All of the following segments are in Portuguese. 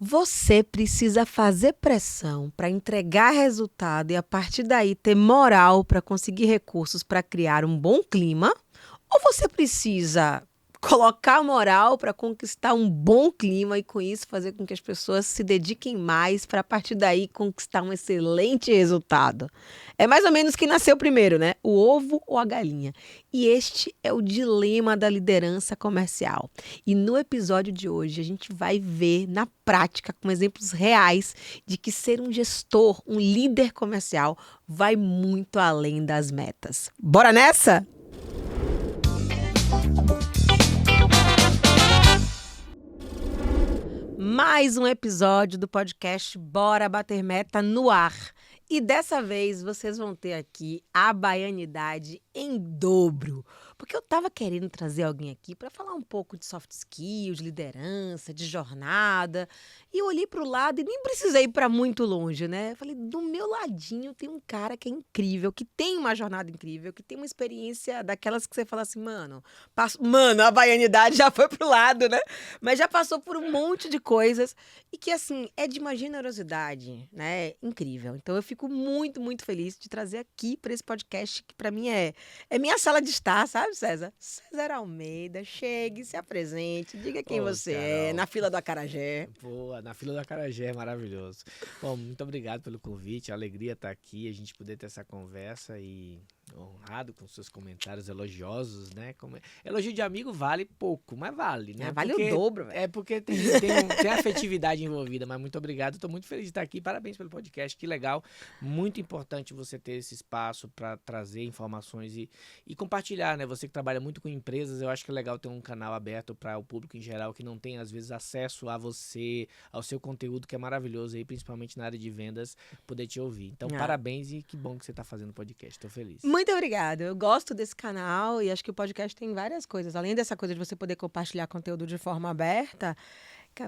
Você precisa fazer pressão para entregar resultado e, a partir daí, ter moral para conseguir recursos para criar um bom clima? Ou você precisa colocar moral para conquistar um bom clima e, com isso, fazer com que as pessoas se dediquem mais para, a partir daí, conquistar um excelente resultado? É mais ou menos quem nasceu primeiro, né? O ovo ou a galinha? E este é o dilema da liderança comercial. E no episódio de hoje a gente vai ver na prática, com exemplos reais, de que ser um gestor, um líder comercial, vai muito além das metas. Bora nessa? Mais um episódio do podcast Bora Bater Meta no ar. E dessa vez vocês vão ter aqui a baianidade em dobro. Porque eu tava querendo trazer alguém aqui para falar um pouco de soft skills, de liderança, de jornada. E eu olhei pro lado e nem precisei ir para muito longe, né? Eu falei, do meu ladinho tem um cara que é incrível, que tem uma jornada incrível, que tem uma experiência daquelas que você fala assim, mano, a baianidade já foi pro lado, né? Mas já passou por um monte de coisas e que, assim, é de uma generosidade, né? Incrível. Então eu fico muito, muito feliz de trazer aqui para esse podcast, que para mim é minha sala de estar, sabe, César? César Almeida, chegue, se apresente, diga quem você é, na fila do acarajé. Boa, na fila do acarajé, é maravilhoso. Bom, muito obrigado pelo convite, a alegria estar aqui, a gente poder ter essa conversa e honrado com seus comentários elogiosos, né? Elogio de amigo vale pouco, mas vale, né? Vale o dobro, velho. É porque tem afetividade envolvida, mas muito obrigado, estou muito feliz de estar aqui, parabéns pelo podcast, que legal, muito importante você ter esse espaço para trazer informações e compartilhar, né? Você que trabalha muito com empresas, eu acho que é legal ter um canal aberto para o público em geral que não tem, às vezes, acesso a você, ao seu conteúdo, que é maravilhoso aí, principalmente na área de vendas, poder te ouvir. Então, parabéns e que bom que você está fazendo podcast, estou feliz. Muito obrigada. Eu gosto desse canal e acho que o podcast tem várias coisas. Além dessa coisa de você poder compartilhar conteúdo de forma aberta,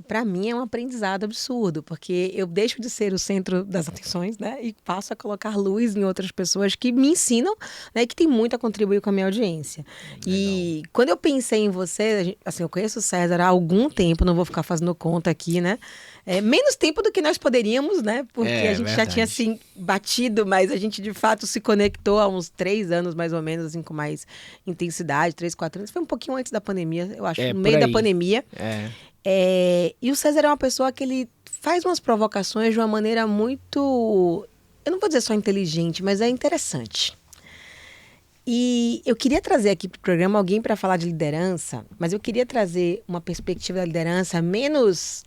para mim é um aprendizado absurdo, porque eu deixo de ser o centro das atenções, né? E passo a colocar luz em outras pessoas que me ensinam, né? E que tem muito a contribuir com a minha audiência. Legal. E quando eu pensei em você, assim, eu conheço o César há algum tempo, não vou ficar fazendo conta aqui, né? Menos tempo do que nós poderíamos, né? Porque a gente já tinha, assim, batido, mas a gente, de fato, se conectou há uns 3 anos, mais ou menos, assim, com mais intensidade, 3, 4 anos. Foi um pouquinho antes da pandemia, eu acho, no meio da pandemia. E o César é uma pessoa que ele faz umas provocações de uma maneira muito, eu não vou dizer só inteligente, mas é interessante. E eu queria trazer aqui para o programa alguém para falar de liderança, mas eu queria trazer uma perspectiva da liderança menos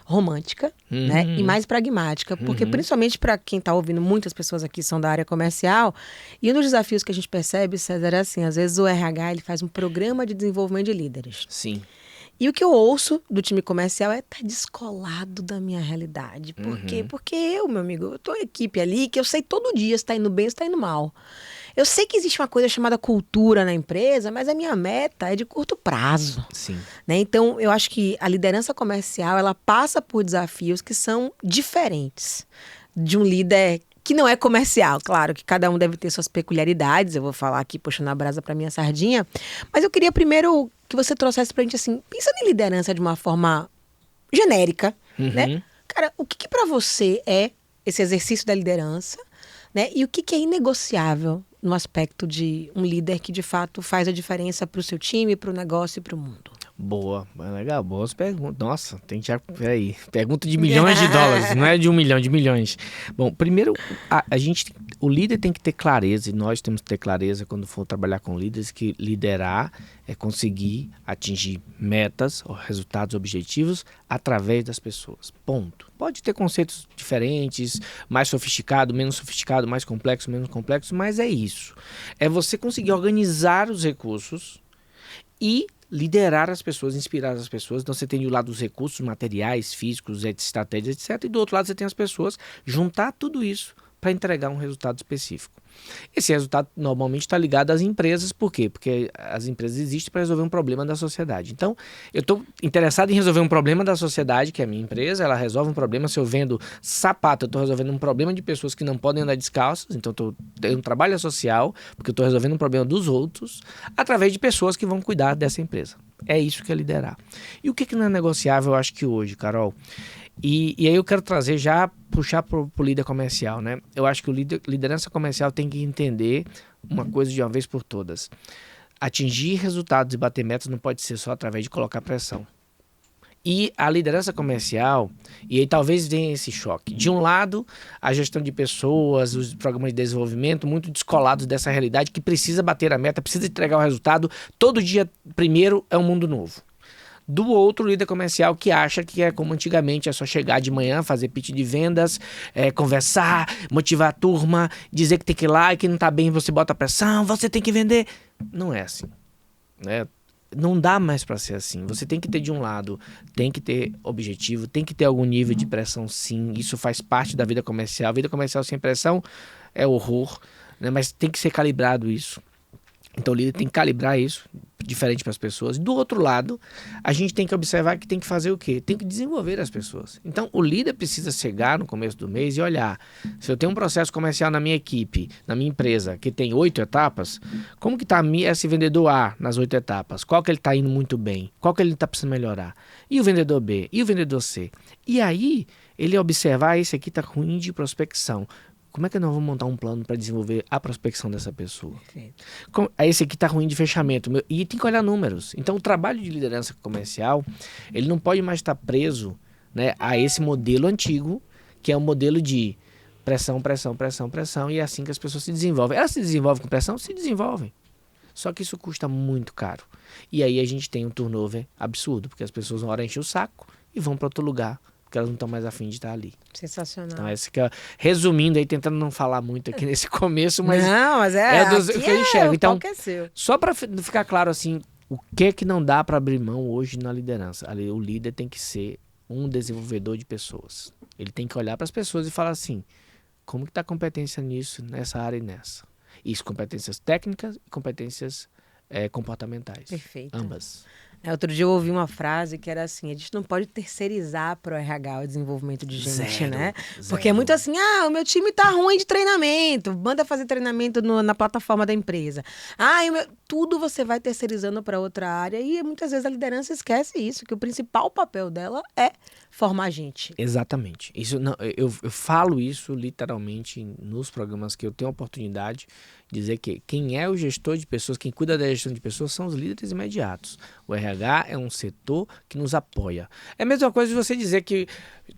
romântica, né, e mais pragmática, porque principalmente para quem está ouvindo, muitas pessoas aqui são da área comercial, e um dos desafios que a gente percebe, César, é assim, às vezes o RH ele faz um programa de desenvolvimento de líderes. Sim. E o que eu ouço do time comercial é estar descolado da minha realidade. Por quê? Porque eu, meu amigo, eu tô em equipe ali que eu sei todo dia se está indo bem ou se está indo mal. Eu sei que existe uma coisa chamada cultura na empresa, mas a minha meta é de curto prazo. Sim. Né? Então, eu acho que a liderança comercial, ela passa por desafios que são diferentes de um líder que não é comercial. Claro que cada um deve ter suas peculiaridades, eu vou falar aqui puxando a brasa para minha sardinha, mas eu queria primeiro que você trouxesse pra gente, assim, pensando em liderança de uma forma genérica, né? Cara, o que para você é esse exercício da liderança, né? E o que é inegociável no aspecto de um líder que, de fato, faz a diferença para o seu time, para o negócio e para o mundo? Boa, legal, boas perguntas. Nossa, tem que já. Peraí. Pergunta de milhões de dólares, não é de 1 milhão, de milhões. Bom, primeiro, o líder tem que ter clareza, e nós temos que ter clareza quando for trabalhar com líderes, que liderar é conseguir atingir metas, resultados, objetivos através das pessoas. Ponto. Pode ter conceitos diferentes, mais sofisticado, menos sofisticado, mais complexo, menos complexo, mas é isso. É você conseguir organizar os recursos e liderar as pessoas, inspirar as pessoas. Então você tem do lado dos recursos materiais, físicos, estratégias, etc. E do outro lado você tem as pessoas, juntar tudo isso para entregar um resultado específico. Esse resultado normalmente está ligado às empresas. Por quê? Porque as empresas existem para resolver um problema da sociedade. Então, eu estou interessado em resolver um problema da sociedade, que é a minha empresa, ela resolve um problema. Se eu vendo sapato, eu estou resolvendo um problema de pessoas que não podem andar descalças. Então, eu tenho um trabalho social, porque eu estou resolvendo um problema dos outros, através de pessoas que vão cuidar dessa empresa. É isso que é liderar. E o que não é negociável, eu acho que hoje, Carol? E aí eu quero trazer já, puxar pro líder comercial, né? Eu acho que o liderança comercial tem que entender uma coisa de uma vez por todas. Atingir resultados e bater metas não pode ser só através de colocar pressão. E a liderança comercial, e aí talvez venha esse choque. De um lado, a gestão de pessoas, os programas de desenvolvimento, muito descolados dessa realidade, que precisa bater a meta, precisa entregar o resultado. Todo dia, primeiro, é um mundo novo. Do outro, o líder comercial que acha que é como antigamente, é só chegar de manhã, fazer pitch de vendas, conversar, motivar a turma, dizer que tem que ir lá e que não está bem, você bota pressão, você tem que vender. Não é assim, né? Não dá mais para ser assim. Você tem que ter de um lado, tem que ter objetivo, tem que ter algum nível de pressão, sim. Isso faz parte da vida comercial. A vida comercial sem pressão é horror, né? Mas tem que ser calibrado isso. Então o líder tem que calibrar isso, diferente para as pessoas. Do outro lado, a gente tem que observar que tem que fazer o quê? Tem que desenvolver as pessoas. Então o líder precisa chegar no começo do mês e olhar, se eu tenho um processo comercial na minha equipe, na minha empresa, que tem 8 etapas, como que está esse vendedor A nas 8 etapas? Qual que ele está indo muito bem? Qual que ele está precisando melhorar? E o vendedor B? E o vendedor C? E aí, ele observar, esse aqui está ruim de prospecção. Como é que nós vamos montar um plano para desenvolver a prospecção dessa pessoa? Esse aqui está ruim de fechamento. E tem que olhar números. Então, o trabalho de liderança comercial, ele não pode mais estar preso, né, a esse modelo antigo, que é um modelo de pressão, pressão, pressão, pressão, e é assim que as pessoas se desenvolvem. Elas se desenvolvem com pressão? Se desenvolvem. Só que isso custa muito caro. E aí a gente tem um turnover absurdo, porque as pessoas uma hora enchem o saco e vão para outro lugar, porque elas não estão mais afim de estar ali. Sensacional. Então, essa que é, resumindo aí, tentando não falar muito aqui nesse começo, mas não, mas que eu enxergo. Então, é seu. só para ficar claro assim, o que não dá para abrir mão hoje na liderança? O líder tem que ser um desenvolvedor de pessoas. Ele tem que olhar para as pessoas e falar assim, como que está a competência nisso, nessa área e nessa? Isso, competências técnicas e competências comportamentais. Perfeito. Ambas. Outro dia eu ouvi uma frase que era assim, a gente não pode terceirizar pro RH o desenvolvimento de gente, né? Porque é muito assim, o meu time tá ruim de treinamento, manda fazer treinamento na plataforma da empresa. Tudo você vai terceirizando para outra área e muitas vezes a liderança esquece isso, que o principal papel dela é formar gente. Exatamente. Isso, não, eu falo isso literalmente nos programas que eu tenho a oportunidade de dizer que quem é o gestor de pessoas, quem cuida da gestão de pessoas são os líderes imediatos. O RH é um setor que nos apoia. É a mesma coisa de você dizer que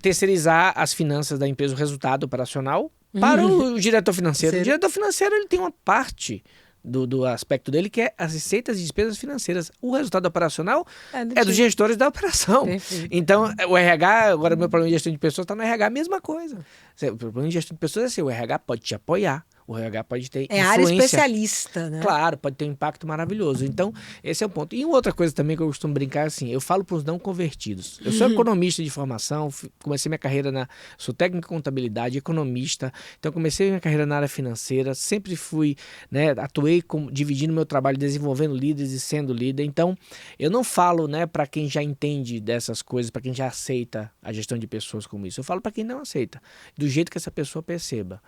terceirizar as finanças da empresa, o resultado operacional, para o diretor financeiro. O diretor financeiro ele tem uma parte do aspecto dele, que é as receitas e despesas financeiras. O resultado operacional é dos gestores da operação. Perfeito. Então, o RH, agora meu problema de gestão de pessoas está no RH, a mesma coisa. O problema de gestão de pessoas é assim, o RH pode te apoiar, o RH pode ter influência. Área especialista, né? Claro, pode ter um impacto maravilhoso. Então, esse é o ponto. E uma outra coisa também que eu costumo brincar assim, eu falo para os não convertidos. Eu sou economista de formação, comecei minha carreira sou técnico em contabilidade, economista. Então, comecei minha carreira na área financeira, sempre fui, né, atuei dividindo meu trabalho, desenvolvendo líderes e sendo líder. Então, eu não falo, né, para quem já entende dessas coisas, para quem já aceita a gestão de pessoas como isso. Eu falo para quem não aceita, do jeito que essa pessoa perceba.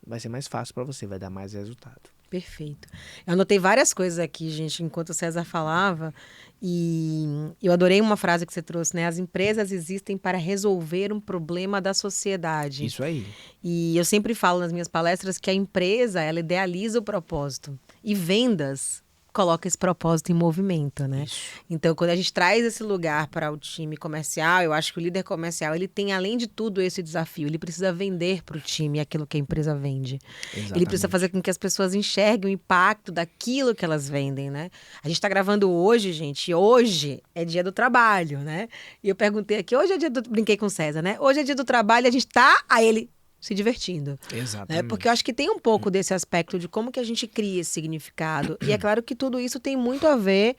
Vai ser mais fácil para você, vai dar mais resultado. Perfeito. Eu anotei várias coisas aqui, gente, enquanto o César falava, e eu adorei uma frase que você trouxe, né? As empresas existem para resolver um problema da sociedade. Isso aí. E eu sempre falo nas minhas palestras que a empresa, ela idealiza o propósito. E vendas coloca esse propósito em movimento, né? Isso. Então, quando a gente traz esse lugar para o time comercial, eu acho que o líder comercial, ele tem, além de tudo, esse desafio. Ele precisa vender para o time aquilo que a empresa vende. Exatamente. Ele precisa fazer com que as pessoas enxerguem o impacto daquilo que elas vendem, né? A gente está gravando hoje, gente, hoje é dia do trabalho, né? E eu perguntei aqui, hoje é dia do... Brinquei com o César, né? Hoje é dia do trabalho, a gente tá... Aí ele... se divertindo. Exatamente. Né? Porque eu acho que tem um pouco desse aspecto de como que a gente cria esse significado. E é claro que tudo isso tem muito a ver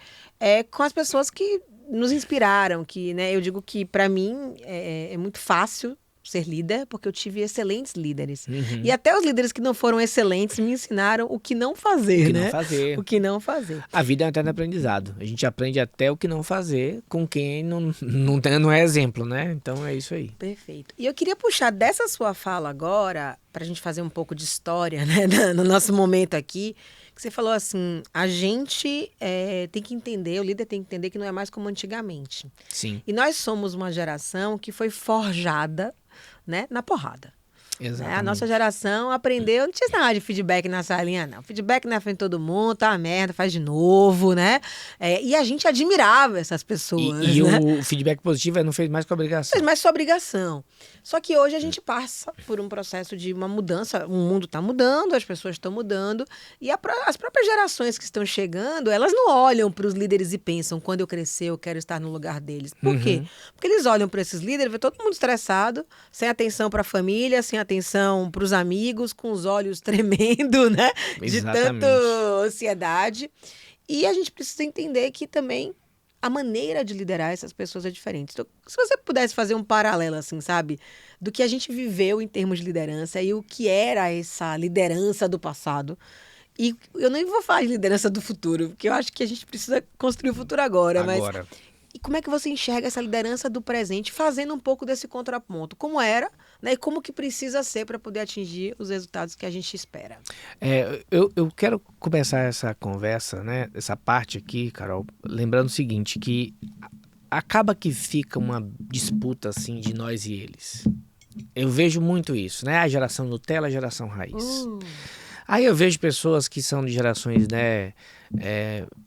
com as pessoas que nos inspiraram, que, né, eu digo que para mim é muito fácil ser líder, porque eu tive excelentes líderes. E até os líderes que não foram excelentes me ensinaram o que não fazer, O que né? não fazer. O que não fazer. A vida é um eterno aprendizado. A gente aprende até o que não fazer com quem não é exemplo, né? Então é isso aí. Perfeito. E eu queria puxar dessa sua fala agora, para a gente fazer um pouco de história, né, no nosso momento aqui, que você falou assim, a gente tem que entender, o líder tem que entender que não é mais como antigamente. Sim. E nós somos uma geração que foi forjada, né, na porrada. Exatamente. A nossa geração aprendeu, não tinha nada de feedback na salinha, não. Feedback na frente de todo mundo, tá uma merda, faz de novo, né? E a gente admirava essas pessoas, E né? o feedback positivo não fez mais que obrigação. Mas sua obrigação. Só que hoje a gente passa por um processo de uma mudança, o mundo está mudando, as pessoas estão mudando, e as próprias gerações que estão chegando, elas não olham para os líderes e pensam, quando eu crescer, eu quero estar no lugar deles. Por quê? Porque eles olham para esses líderes, vê todo mundo estressado, sem atenção para a família, sem atenção para os amigos, com os olhos tremendo, né? De tanta ansiedade. E a gente precisa entender que também a maneira de liderar essas pessoas é diferente. Então, se você pudesse fazer um paralelo, assim, sabe? Do que a gente viveu em termos de liderança e o que era essa liderança do passado. E eu nem vou falar de liderança do futuro, porque eu acho que a gente precisa construir o futuro agora. Mas e como é que você enxerga essa liderança do presente, fazendo um pouco desse contraponto? Como era, né? E como que precisa ser para poder atingir os resultados que a gente espera? Eu quero começar essa conversa, né? Essa parte aqui, Carol, lembrando o seguinte, que acaba que fica uma disputa assim de nós e eles. Eu vejo muito isso, né? A geração Nutella, a geração raiz. Aí eu vejo pessoas que são de gerações, né,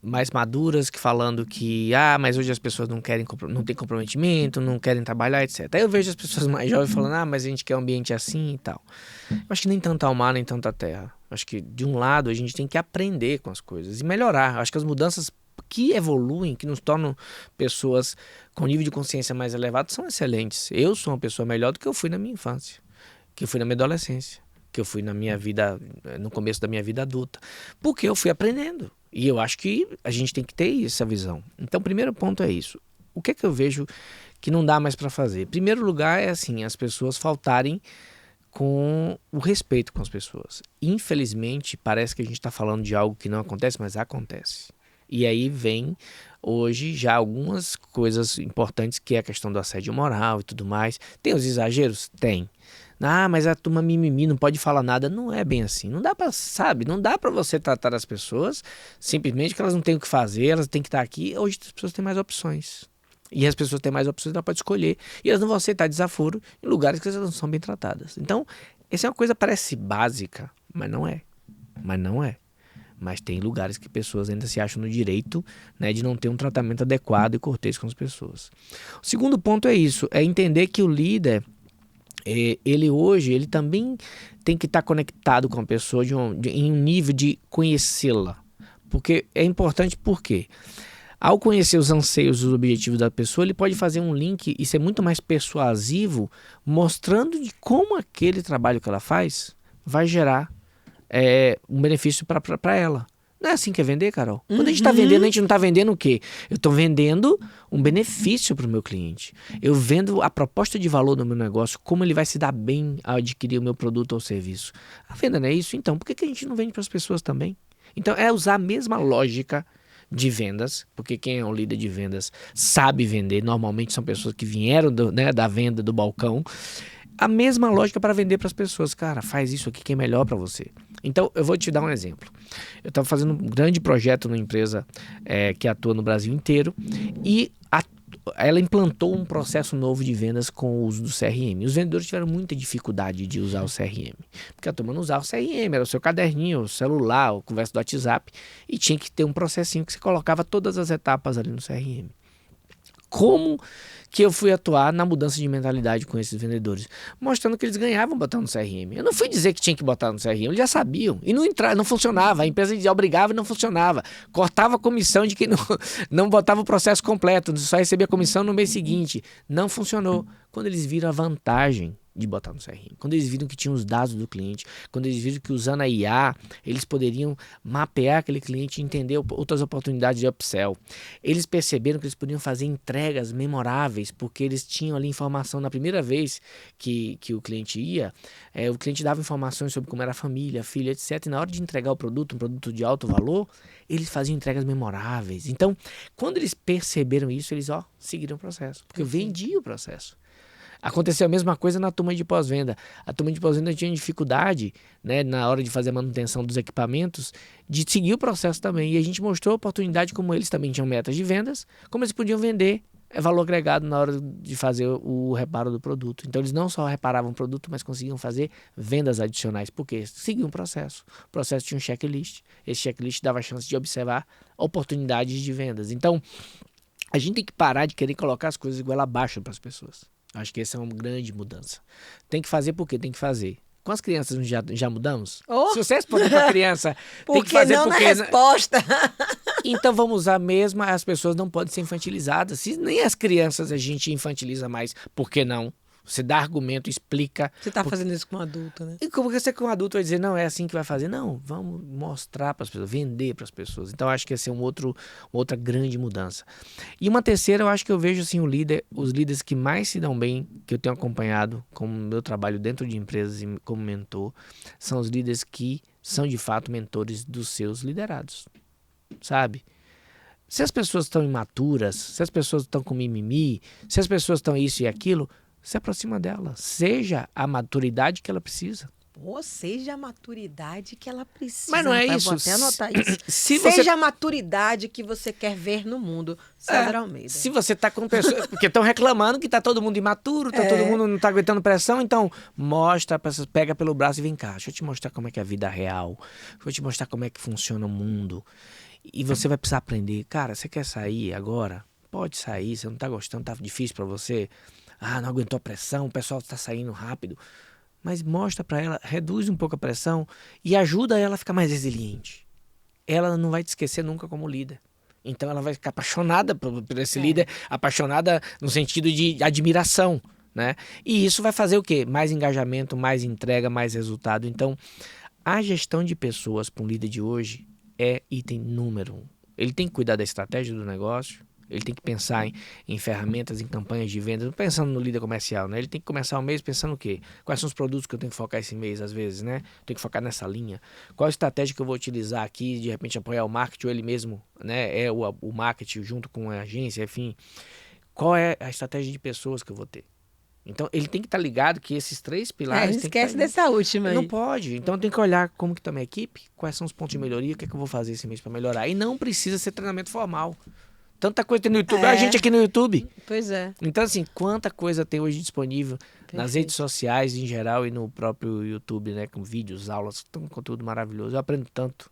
mais maduras, que falando que, mas hoje as pessoas não têm comprometimento, não querem trabalhar, etc. Aí eu vejo as pessoas mais jovens falando, mas a gente quer um ambiente assim e tal. Eu acho que nem tanto ao mar, nem tanto à terra. Eu acho que, de um lado, a gente tem que aprender com as coisas e melhorar. Eu acho que as mudanças que evoluem, que nos tornam pessoas com nível de consciência mais elevado, são excelentes. Eu sou uma pessoa melhor do que eu fui na minha infância, que eu fui na minha adolescência, que eu fui na minha vida, no começo da minha vida adulta, porque eu fui aprendendo. E eu acho que a gente tem que ter essa visão. Então, o primeiro ponto é isso. O que é que eu vejo que não dá mais para fazer? Em primeiro lugar é assim, as pessoas faltarem com o respeito com as pessoas. Infelizmente, parece que a gente está falando de algo que não acontece, mas acontece. E aí vem hoje já algumas coisas importantes, que é a questão do assédio moral e tudo mais. Tem os exageros? Tem. Mas a turma mimimi, não pode falar nada. Não é bem assim. Não dá pra, não dá pra você tratar as pessoas simplesmente que elas não têm o que fazer, elas têm que estar aqui. Hoje as pessoas têm mais opções. E as pessoas têm mais opções, elas podem escolher. E elas não vão aceitar desaforo em lugares que elas não são bem tratadas. Então, essa é uma coisa que parece básica, mas não é. Mas tem lugares que pessoas ainda se acham no direito, né, de não ter um tratamento adequado e cortês com as pessoas. O segundo ponto é isso, é entender que o líder, ele também tem que estar conectado com a pessoa em um nível de conhecê-la. Porque é importante, porque ao conhecer os anseios e os objetivos da pessoa, ele pode fazer um link e ser muito mais persuasivo, mostrando de como aquele trabalho que ela faz vai gerar um benefício para ela. Não é assim que é vender, Carol? Quando a gente está vendendo, a gente não está vendendo o quê? Eu estou vendendo um benefício para o meu cliente. Eu vendo a proposta de valor do meu negócio, como ele vai se dar bem ao adquirir o meu produto ou serviço. A venda não é isso? Então, por que a gente não vende para as pessoas também? Então, é usar a mesma lógica de vendas, porque quem é um líder de vendas sabe vender. Normalmente são pessoas que vieram da venda, do balcão. A mesma lógica para vender para as pessoas. Cara, faz isso aqui que é melhor para você. Então, eu vou te dar um exemplo. Eu estava fazendo um grande projeto numa empresa que atua no Brasil inteiro e ela implantou um processo novo de vendas com o uso do CRM. Os vendedores tiveram muita dificuldade de usar o CRM, porque a turma não usava o CRM, era o seu caderninho, o celular, a conversa do WhatsApp, e tinha que ter um processinho que você colocava todas as etapas ali no CRM. Como que eu fui atuar na mudança de mentalidade com esses vendedores? Mostrando que eles ganhavam botando no CRM. Eu não fui dizer que tinha que botar no CRM, eles já sabiam. E não funcionava. A empresa obrigava e não funcionava. Cortava a comissão de quem não botava o processo completo, só recebia a comissão no mês seguinte. Não funcionou. Quando eles viram a vantagem de botar no CRM. Quando eles viram que tinham os dados do cliente, quando eles viram que usando a IA, eles poderiam mapear aquele cliente e entender outras oportunidades de upsell. Eles perceberam que eles podiam fazer entregas memoráveis, porque eles tinham ali informação na primeira vez que o cliente ia, o cliente dava informações sobre como era a família, a filha, etc. E na hora de entregar o produto, um produto de alto valor, eles faziam entregas memoráveis. Então, quando eles perceberam isso, eles seguiram o processo, porque eu vendi o processo. Aconteceu a mesma coisa na turma de pós-venda. A turma de pós-venda tinha dificuldade, né, na hora de fazer a manutenção dos equipamentos, de seguir o processo também. E a gente mostrou a oportunidade, como eles também tinham metas de vendas, como eles podiam vender valor agregado na hora de fazer o reparo do produto. Então eles não só reparavam o produto, mas conseguiam fazer vendas adicionais. Por quê? Seguiam um processo. O processo tinha um checklist. Esse checklist dava a chance de observar oportunidades de vendas. Então, a gente tem que parar de querer colocar as coisas igual abaixo para as pessoas. Acho que essa é uma grande mudança. Tem que fazer porque tem que fazer. Com as crianças já mudamos? Se você responder para a criança, tem que fazer não porque... na resposta. Então vamos usar mesmo, as pessoas não podem ser infantilizadas. Se nem as crianças a gente infantiliza mais, por que não? Você dá argumento, explica. Você tá fazendo isso com um adulto, né? E como você com um adulto vai dizer, não, é assim que vai fazer? Não, vamos mostrar para as pessoas, vender para as pessoas. Então acho que essa é outra grande mudança. E uma terceira, eu acho que eu vejo assim, os líderes que mais se dão bem, que eu tenho acompanhado como meu trabalho dentro de empresas e como mentor, são os líderes que são de fato mentores dos seus liderados, sabe? Se as pessoas estão imaturas, se as pessoas estão com mimimi, se as pessoas estão isso e aquilo, se aproxima dela. Seja a maturidade que ela precisa. Seja a maturidade que ela precisa. Mas não é isso. Vou até anotar isso. Seja a maturidade que você quer ver no mundo. César Almeida. Se você tá com pessoas... Porque estão reclamando que tá todo mundo imaturo, todo mundo não tá aguentando pressão, então mostra, pega pelo braço e vem cá. Deixa eu te mostrar como é que é a vida real. Deixa eu te mostrar como é que funciona o mundo. E você vai precisar aprender. Cara, você quer sair agora? Pode sair. Você não tá gostando, tá difícil para você. Não aguentou a pressão, o pessoal está saindo rápido. Mas mostra para ela, reduz um pouco a pressão e ajuda ela a ficar mais resiliente. Ela não vai te esquecer nunca como líder. Então ela vai ficar apaixonada por esse líder, apaixonada no sentido de admiração, né? E isso vai fazer o quê? Mais engajamento, mais entrega, mais resultado. Então, a gestão de pessoas para um líder de hoje é item número 1. Ele tem que cuidar da estratégia do negócio. Ele tem que pensar em ferramentas, em campanhas de vendas, pensando no líder comercial, né? Ele tem que começar o mês pensando o quê? Quais são os produtos que eu tenho que focar esse mês, às vezes, né? Tenho que focar nessa linha. Qual a estratégia que eu vou utilizar aqui, de repente apoiar o marketing ou ele mesmo, né? O marketing junto com a agência, enfim. Qual é a estratégia de pessoas que eu vou ter? Então, ele tem que estar ligado que esses 3 pilares... Não esquece dessa última aí. Não pode. Então, tem que olhar como que está a minha equipe, quais são os pontos de melhoria, o que é que eu vou fazer esse mês para melhorar. E não precisa ser treinamento formal. Tanta coisa tem no YouTube, a gente aqui no YouTube. Pois é. Então, assim, quanta coisa tem hoje disponível nas redes sociais em geral e no próprio YouTube, né? Com vídeos, aulas, um conteúdo maravilhoso. Eu aprendo tanto.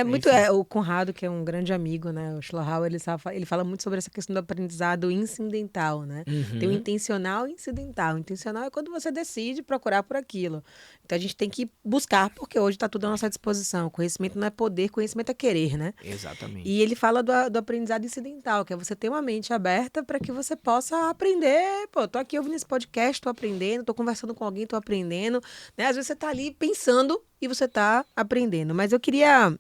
Muito. O Conrado, que é um grande amigo, né? O Schlohauer, ele fala muito sobre essa questão do aprendizado incidental, né? Tem o intencional e incidental. O intencional é quando você decide procurar por aquilo. Então a gente tem que buscar, porque hoje está tudo à nossa disposição. Conhecimento não é poder, conhecimento é querer, né? Exatamente. E ele fala do aprendizado incidental, que é você ter uma mente aberta para que você possa aprender. Pô, tô aqui ouvindo esse podcast, tô aprendendo, tô conversando com alguém, tô aprendendo, né? Às vezes você tá ali pensando e você tá aprendendo. Mas eu queria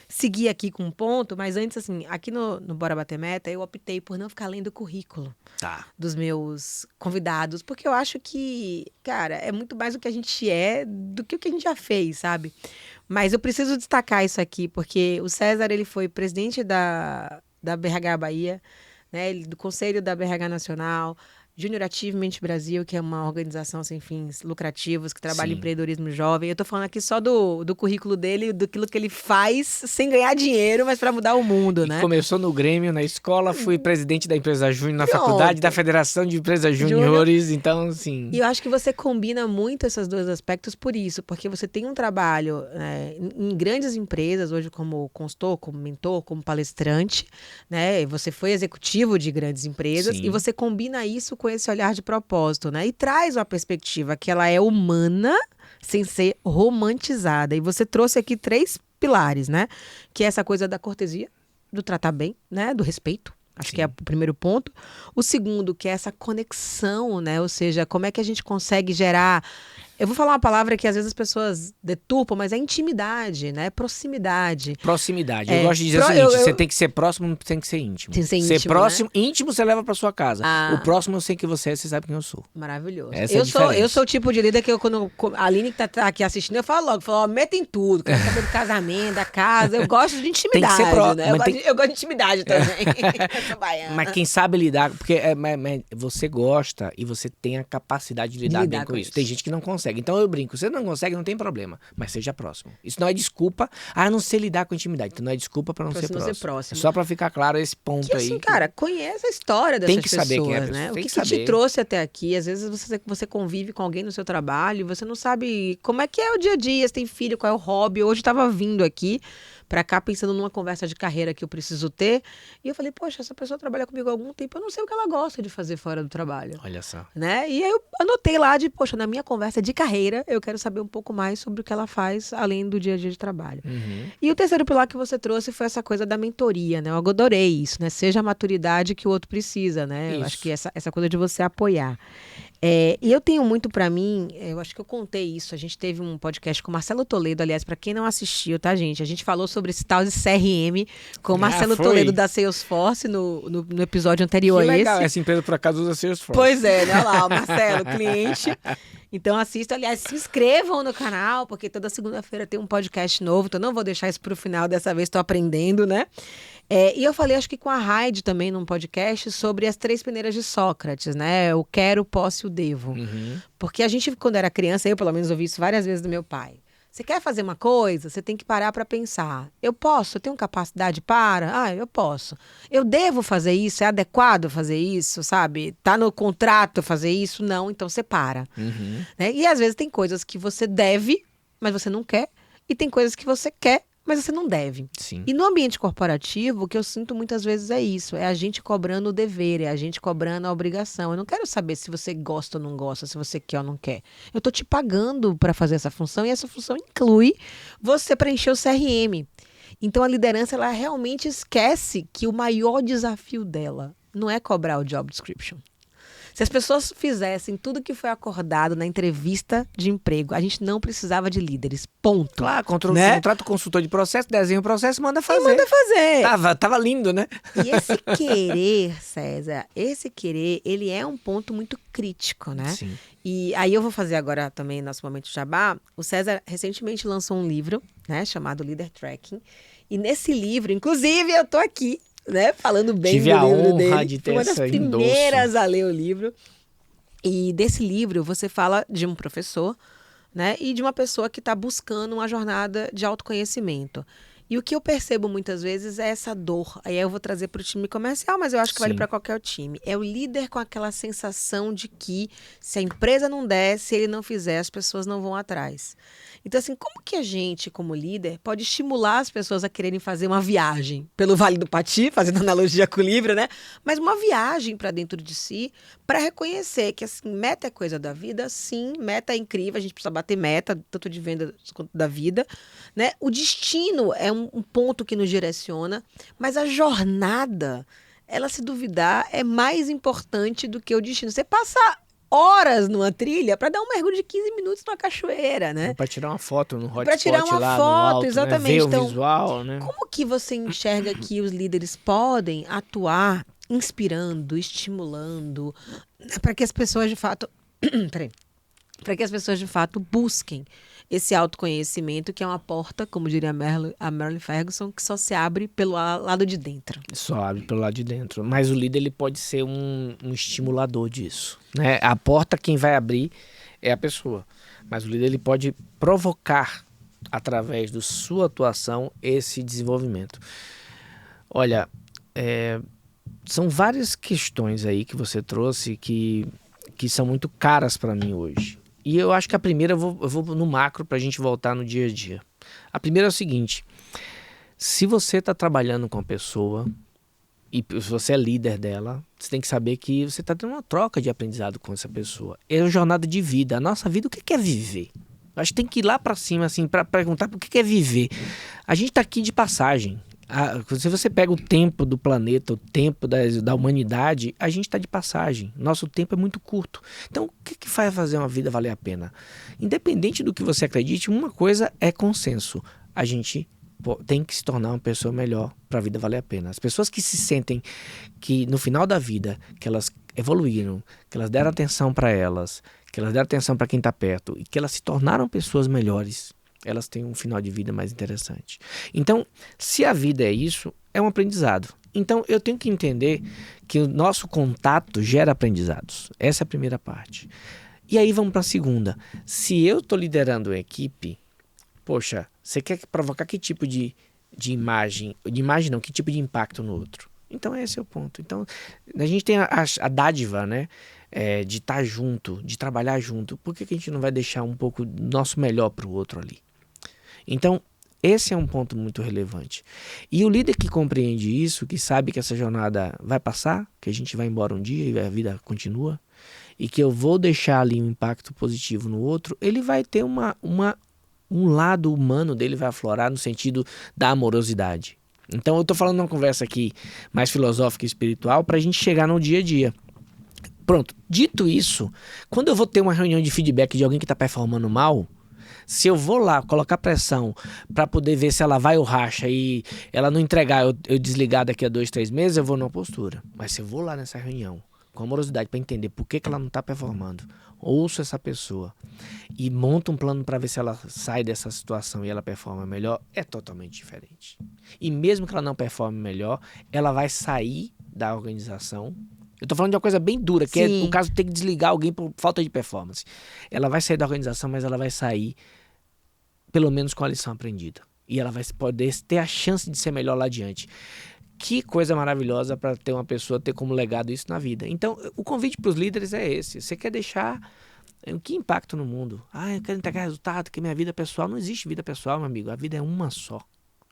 seguir aqui com um ponto, mas antes, assim, aqui no Bora Bater Meta, eu optei por não ficar lendo o currículo dos meus convidados, porque eu acho que, cara, é muito mais o que a gente é do que o que a gente já fez, sabe? Mas eu preciso destacar isso aqui, porque o César, ele foi presidente da BRH Bahia, né, do Conselho da BRH Nacional, Junior Achievement Brasil, que é uma organização sem fins lucrativos, que trabalha em empreendedorismo jovem. Eu tô falando aqui só do currículo dele, daquilo que ele faz sem ganhar dinheiro, mas para mudar o mundo, né? Começou no Grêmio, na escola, fui presidente da empresa Júnior na faculdade, da Federação de Empresas Júniores, então, assim... E eu acho que você combina muito esses dois aspectos por isso, porque você tem um trabalho em grandes empresas, hoje como consultor, como mentor, como palestrante, né? Você foi executivo de grandes empresas e você combina isso com esse olhar de propósito, né? E traz uma perspectiva que ela é humana, sem ser romantizada. E você trouxe aqui 3 pilares, né? Que é essa coisa da cortesia, do tratar bem, né? Do respeito. Acho Sim. que é o primeiro ponto. O segundo, que é essa conexão, né? Ou seja, como é que a gente consegue gerar... Eu vou falar uma palavra que às vezes as pessoas deturpam, mas é intimidade, né? Proximidade. Proximidade. Eu É, gosto de dizer o seguinte, você tem que ser próximo, não tem que ser íntimo. Tem que ser Ser íntimo, próximo, íntimo você leva pra sua casa. Ah. O próximo eu sei que você é, você sabe quem eu sou. Maravilhoso. Essa é a Eu diferença. sou o tipo de líder que quando a Aline que tá aqui assistindo, eu falo logo, ó, meta em tudo, quero saber do casamento, da casa, eu gosto de intimidade, Tem que ser né? Eu gosto de intimidade também. Eu sou baiana. Mas quem sabe lidar, porque mas você gosta e você tem a capacidade de lidar bem com isso. Tem gente que não consegue. Então eu brinco, você não consegue, não tem problema, mas seja próximo. Isso não é desculpa, eu não sei lidar com intimidade. Então não é desculpa pra não ser próximo. É só pra ficar claro esse ponto que, assim, aí. Cara, conheça a história dessas tem que pessoas, saber quem é a né? pessoa. O Tem que que saber. te trouxe até aqui? Às vezes você convive com alguém no seu trabalho, você não sabe como é que é o dia a dia, você tem filho, qual é o hobby. Hoje eu tava vindo aqui pra cá pensando numa conversa de carreira que eu preciso ter, e eu falei, poxa, essa pessoa trabalha comigo há algum tempo, eu não sei o que ela gosta de fazer fora do trabalho. Olha só. Né? E aí eu anotei lá poxa, na minha conversa de carreira, eu quero saber um pouco mais sobre o que ela faz além do dia a dia de trabalho. Uhum. E o terceiro pilar que você trouxe foi essa coisa da mentoria, né? Eu adorei isso, né? Seja a maturidade que o outro precisa, né? Eu acho que essa coisa de você apoiar. E eu tenho muito pra mim, eu acho que eu contei isso, a gente teve um podcast com o Marcelo Toledo, aliás, pra quem não assistiu, tá, gente? A gente falou sobre esse tal de CRM com o Marcelo Toledo da Salesforce no episódio anterior que a esse. legal, essa empresa por acaso usa Salesforce. Pois é, né? Olha lá, o Marcelo, cliente. Então assista, aliás, se inscrevam no canal, porque toda segunda-feira tem um podcast novo, então não vou deixar isso pro final, dessa vez estou aprendendo, né? E eu falei, acho que com a Raide também, num podcast, sobre as 3 peneiras de Sócrates, né? O quero, o posso e o devo. Uhum. Porque a gente, quando era criança, eu pelo menos ouvi isso várias vezes do meu pai. Você quer fazer uma coisa, você tem que parar para pensar. Eu posso? Eu tenho capacidade para? Eu posso. Eu devo fazer isso? É adequado fazer isso, sabe? Tá no contrato fazer isso? Não, então você para. Uhum. Né? E às vezes tem coisas que você deve, mas você não quer. E tem coisas que você quer, mas você não deve. Sim. E no ambiente corporativo, o que eu sinto muitas vezes é isso. É a gente cobrando o dever, é a gente cobrando a obrigação. Eu não quero saber se você gosta ou não gosta, se você quer ou não quer. Eu tô te pagando para fazer essa função e essa função inclui você preencher o CRM. Então a liderança, ela realmente esquece que o maior desafio dela não é cobrar o job description. Se as pessoas fizessem tudo que foi acordado na entrevista de emprego, a gente não precisava de líderes. Ponto. Claro, né? Contrata o consultor de processo, desenha o processo, manda fazer. E manda fazer. Tava lindo, né? E esse querer, César, ele é um ponto muito crítico, né? Sim. E aí eu vou fazer agora também, nosso momento jabá. O César recentemente lançou um livro, né, chamado Leader Tracking. E nesse livro, inclusive, eu tô aqui, né, falando bem Tive do a livro honra dele. de ter Fui uma das essa primeiras a ler o livro. E desse livro você fala de um professor, né, e de uma pessoa que está buscando uma jornada de autoconhecimento. E o que eu percebo muitas vezes é essa dor. Aí eu vou trazer para o time comercial, mas eu acho que vale para qualquer time. É o líder com aquela sensação de que se a empresa não der, se ele não fizer, as pessoas não vão atrás. Então, assim, como que a gente, como líder, pode estimular as pessoas a quererem fazer uma viagem pelo Vale do Pati, fazendo analogia com o livro, né? Mas uma viagem para dentro de si, para reconhecer que, assim, meta é coisa da vida, sim, meta é incrível, a gente precisa bater meta, tanto de venda quanto da vida, né? O destino é um ponto que nos direciona, mas a jornada, ela, se duvidar, é mais importante do que o destino. Você passa horas numa trilha para dar um mergulho de 15 minutos numa cachoeira, né? Para tirar uma foto no hotspot para tirar uma lá foto, no alto, exatamente. Né? Ver Então, o visual, né? Como que você enxerga que os líderes podem atuar inspirando, estimulando, para que as pessoas de fato, para que as pessoas de fato busquem esse autoconhecimento, que é uma porta, como diria a Marilyn Ferguson, que só se abre pelo lado de dentro. Só abre pelo lado de dentro. Mas o líder, ele pode ser um estimulador disso, né? A porta, quem vai abrir é a pessoa. Mas o líder, ele pode provocar, através da sua atuação, esse desenvolvimento. Olha, são várias questões aí que você trouxe que são muito caras para mim hoje. E eu acho que a primeira, eu vou no macro para a gente voltar no dia a dia. A primeira é o seguinte: se você está trabalhando com a pessoa e se você é líder dela, você tem que saber que você está tendo uma troca de aprendizado com essa pessoa. É uma jornada de vida. A nossa vida, o que é viver? A gente tem que ir lá para cima, assim, para perguntar o que é viver. A gente está aqui de passagem. Se você pega o tempo do planeta, o tempo da humanidade, a gente está de passagem. Nosso tempo é muito curto. Então, o que faz fazer uma vida valer a pena? Independente do que você acredite, uma coisa é consenso. A gente tem que se tornar uma pessoa melhor para a vida valer a pena. As pessoas que se sentem que no final da vida, que elas evoluíram, que elas deram atenção para elas, que elas deram atenção para quem está perto e que elas se tornaram pessoas melhores, elas têm um final de vida mais interessante. Então, se a vida é isso, é um aprendizado. Então, eu tenho que entender que o nosso contato gera aprendizados. Essa é a primeira parte. E aí vamos para a segunda. Se eu estou liderando uma equipe, poxa, você quer provocar que tipo de imagem? De imagem não, que tipo de impacto no outro? Então, esse é o ponto. Então, a gente tem a dádiva, né? De estar junto, de trabalhar junto. Por que a gente não vai deixar um pouco do nosso melhor para o outro ali? Então, esse é um ponto muito relevante. E o líder que compreende isso, que sabe que essa jornada vai passar, que a gente vai embora um dia e a vida continua, e que eu vou deixar ali um impacto positivo no outro, ele vai ter um lado humano dele vai aflorar no sentido da amorosidade. Então, eu estou falando uma conversa aqui mais filosófica e espiritual para a gente chegar no dia a dia. Pronto, dito isso, quando eu vou ter uma reunião de feedback de alguém que está performando mal, se eu vou lá colocar pressão para poder ver se ela vai ou racha e ela não entregar, eu desligar daqui a 2, 3 meses, eu vou numa postura. Mas se eu vou lá nessa reunião com amorosidade para entender por que ela não está performando, ouço essa pessoa e monto um plano para ver se ela sai dessa situação e ela performa melhor, é totalmente diferente. E mesmo que ela não performe melhor, ela vai sair da organização. Eu tô falando de uma coisa bem dura, que é o caso de ter que desligar alguém por falta de performance. Ela vai sair da organização, mas ela vai sair pelo menos com a lição aprendida. E ela vai poder ter a chance de ser melhor lá adiante. Que coisa maravilhosa para ter uma pessoa ter como legado isso na vida. Então, o convite para os líderes é esse. Você quer deixar que impacto no mundo? Eu quero entregar resultado, que minha vida pessoal... Não existe vida pessoal, meu amigo. A vida é uma só.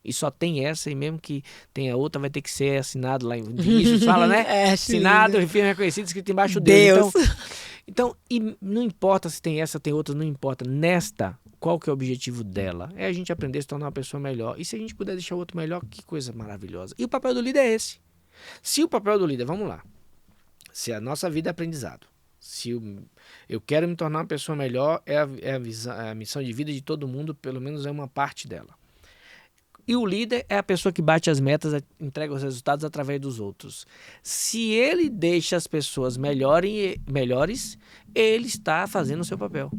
E só tem essa, e mesmo que tenha outra, vai ter que ser assinado lá em Vinícius, fala, né? Assinado, firme reconhecido, escrito embaixo Deus. Então, e não importa se tem essa, tem outra, não importa. Nesta, qual que é o objetivo dela? É a gente aprender a se tornar uma pessoa melhor. E se a gente puder deixar o outro melhor, que coisa maravilhosa. E o papel do líder é esse. Se o papel do líder, vamos lá. Se a nossa vida é aprendizado, se eu quero me tornar uma pessoa melhor, a missão de vida de todo mundo, pelo menos é uma parte dela. E o líder é a pessoa que bate as metas, entrega os resultados através dos outros. Se ele deixa as pessoas melhores, ele está fazendo o seu papel.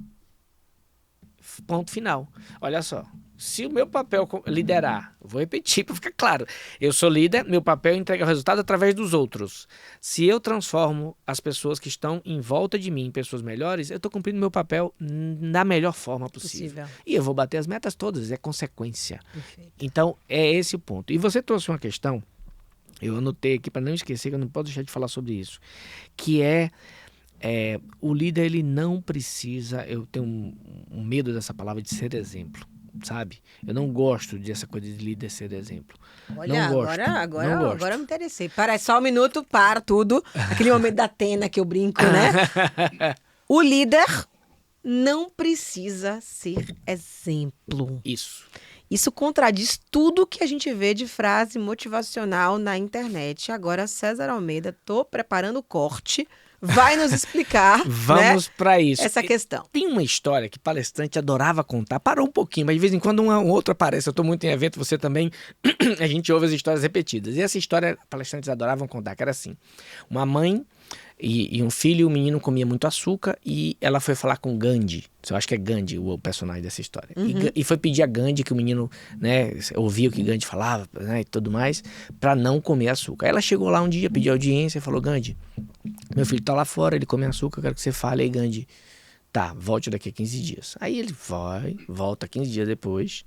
Ponto final. Olha só, se o meu papel é liderar, vou repetir para ficar claro, eu sou líder, meu papel é entregar o resultado através dos outros. Se eu transformo as pessoas que estão em volta de mim em pessoas melhores, eu estou cumprindo meu papel da melhor forma possível. E eu vou bater as metas todas, é consequência. Perfeito. Então, é esse o ponto. E você trouxe uma questão, eu anotei aqui para não esquecer, que eu não posso deixar de falar sobre isso, que o líder, ele não precisa, eu tenho um medo dessa palavra de ser exemplo, sabe? Eu não gosto dessa coisa de líder ser exemplo. Olha, agora eu me interessei. Parece só um minuto, para tudo. Aquele momento da Atena que eu brinco, né? O líder não precisa ser exemplo. Isso contradiz tudo que a gente vê de frase motivacional na internet. Agora, César Almeida, tô preparando o corte, vai nos explicar Vamos para isso. Essa questão. Tem uma história que palestrante adorava contar. Parou um pouquinho, mas de vez em quando um outro aparece. Eu estou muito em evento, você também. A gente ouve as histórias repetidas. E essa história, palestrantes adoravam contar, que era assim. Uma mãe e um filho, o menino comia muito açúcar e ela foi falar com Gandhi. Eu acho que é Gandhi o personagem dessa história. Uhum. E foi pedir a Gandhi que o menino, né, ouvia o que Gandhi falava, né, e tudo mais, para não comer açúcar. Aí ela chegou lá um dia, pediu audiência e falou: Gandhi, meu filho tá lá fora, ele come açúcar, eu quero que você fale. Aí Gandhi, tá, volte daqui a 15 dias. Aí ele volta 15 dias depois,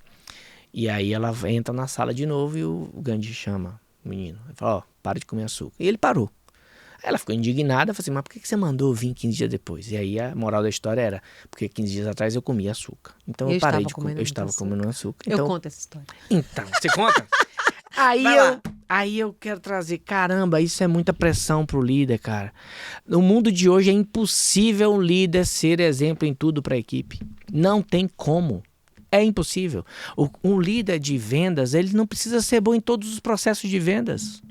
e aí ela entra na sala de novo e o Gandhi chama o menino. Ele fala: para de comer açúcar. E ele parou. Aí ela ficou indignada, falou assim: mas por que você mandou vir 15 dias depois? E aí a moral da história era: porque 15 dias atrás eu comia açúcar. Então eu parei de comer. Eu estava comendo açúcar. Então, eu conto essa história. Então, você conta? Aí eu quero trazer, caramba, isso é muita pressão pro líder, cara. No mundo de hoje é impossível um líder ser exemplo em tudo para a equipe. Não tem como. É impossível. Um líder de vendas, ele não precisa ser bom em todos os processos de vendas.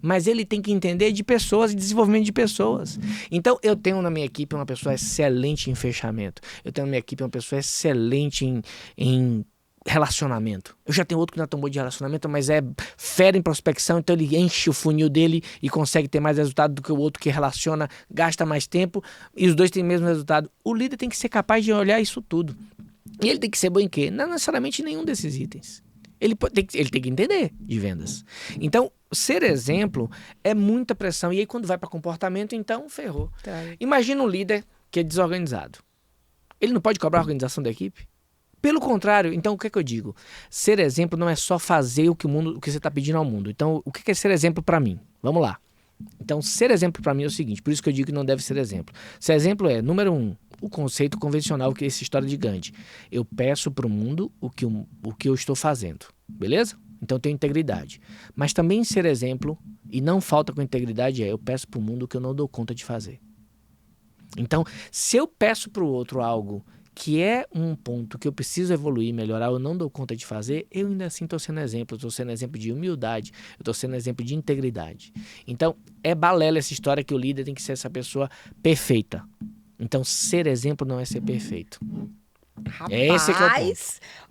Mas ele tem que entender de pessoas e desenvolvimento de pessoas. Então, eu tenho na minha equipe uma pessoa excelente em fechamento. Eu tenho na minha equipe uma pessoa excelente em relacionamento. Eu já tenho outro que não é tão bom de relacionamento, mas é fera em prospecção, então ele enche o funil dele e consegue ter mais resultado do que o outro que relaciona, gasta mais tempo e os dois têm o mesmo resultado. O líder tem que ser capaz de olhar isso tudo. E ele tem que ser bom em quê? Não necessariamente nenhum desses itens. Ele tem que entender de vendas. Então, ser exemplo é muita pressão. E aí, quando vai para comportamento, então, ferrou. Tá. Imagina um líder que é desorganizado. Ele não pode cobrar a organização da equipe? Pelo contrário, então, o que é que eu digo? Ser exemplo não é só fazer o que você está pedindo ao mundo. Então, o que é ser exemplo para mim? Vamos lá. Então, ser exemplo para mim é o seguinte, por isso que eu digo que não deve ser exemplo. Ser exemplo é, número 1, o conceito convencional, que é essa história de Gandhi. Eu peço para o mundo o que eu estou fazendo, beleza? Então, eu tenho integridade. Mas também ser exemplo, e não falta com integridade, eu peço para o mundo o que eu não dou conta de fazer. Então, se eu peço para o outro algo que é um ponto que eu preciso evoluir, melhorar, eu não dou conta de fazer, eu ainda assim estou sendo exemplo, eu estou sendo exemplo de humildade, eu estou sendo exemplo de integridade. Então, é balela essa história que o líder tem que ser essa pessoa perfeita. Então, ser exemplo não é ser perfeito. Rapaz, Esse que é o ponto.